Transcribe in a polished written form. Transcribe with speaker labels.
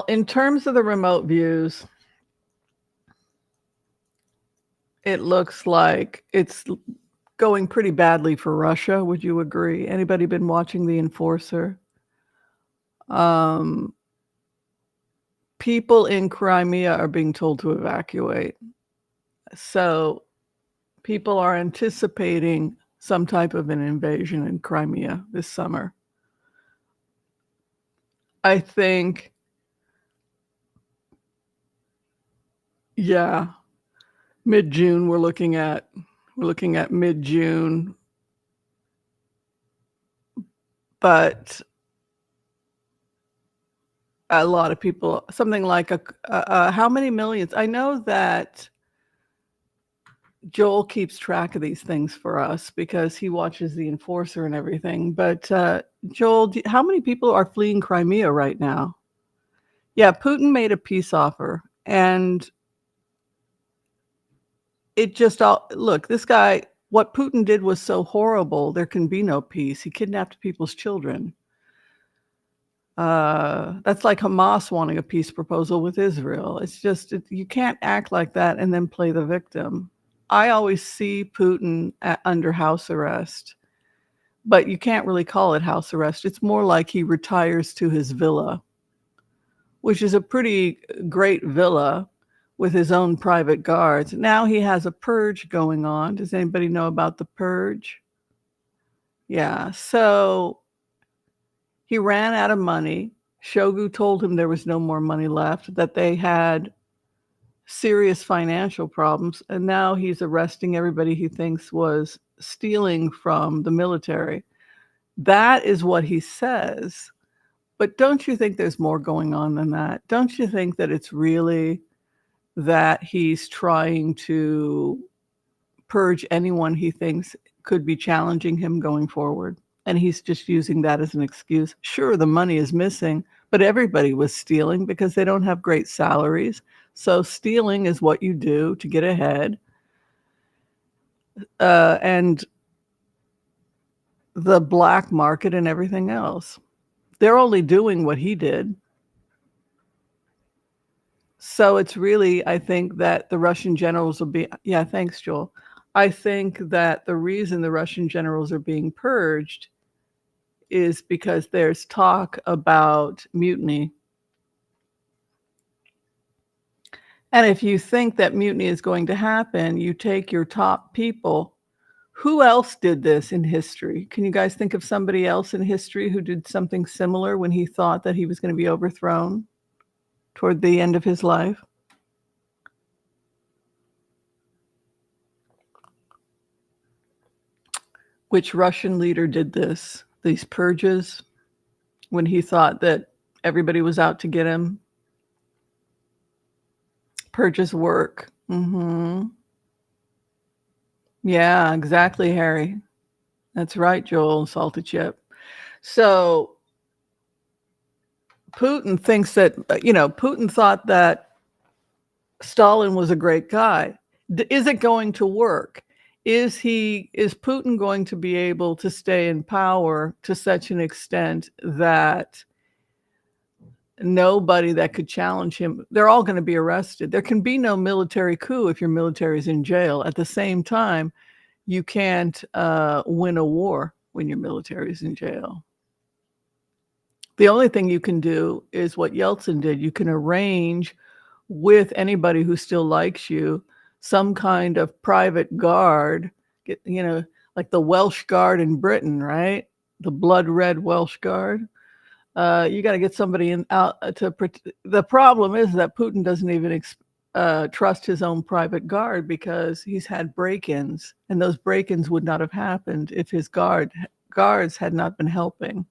Speaker 1: In terms of the remote views, it looks like it's going pretty badly for Russia. Would you agree? Anybody been watching The Enforcer? Um, people in Crimea are being told to evacuate. So people are anticipating some type of an invasion in Crimea this summer. I think, yeah, mid-June we're looking at mid-June, but a lot of people, something like how many millions? I know that Joel keeps track of these things for us because he watches The Enforcer and everything. But Joel, how many people are fleeing Crimea right now? Yeah, Putin made a peace offer, and it just all look. This guy, what Putin did was so horrible. There can be no peace. He kidnapped people's children. That's like Hamas wanting a peace proposal with Israel. It's just you can't act like that and then play the victim. I always see Putin under house arrest, but you can't really call it house arrest. It's more like he retires to his villa, which is a pretty great villa with his own private guards. Now he has a purge going on. Does anybody know about the purge? Yeah, so he ran out of money. Shogu told him there was no more money left, that they had serious financial problems, and now he's arresting everybody he thinks was stealing from the military. That is what he says. But don't you think there's more going on than that? Don't you think that it's really that he's trying to purge anyone he thinks could be challenging him going forward? And he's just using that as an excuse. Sure, the money is missing, but everybody was stealing because they don't have great salaries. So stealing is what you do to get ahead. And the black market and everything else. They're only doing what he did. So it's really, I think that the Russian generals will be, yeah, thanks, Joel. I think that the reason the Russian generals are being purged is because there's talk about mutiny. And if you think that mutiny is going to happen, you take your top people. Who else did this in history? Can you guys think of somebody else in history who did something similar when he thought that he was going to be overthrown toward the end of his life? Which Russian leader did this, these purges, when he thought that everybody was out to get him? Purges work. Yeah, exactly, Harry. That's right, Joel, salted chip. So Putin thinks that, Putin thought that Stalin was a great guy. Is it going to work? Is Putin going to be able to stay in power to such an extent that nobody that could challenge him, they're all going to be arrested? There can be no military coup if your military is in jail. At the same time, you can't win a war when your military is in jail. The only thing you can do is what Yeltsin did. You can arrange with anybody who still likes you some kind of private guard, like the Welsh Guard in Britain, right? The blood red Welsh Guard. You got to get somebody out to. The problem is that Putin doesn't even trust his own private guard because he's had break-ins, and those break-ins would not have happened if his guards had not been helping.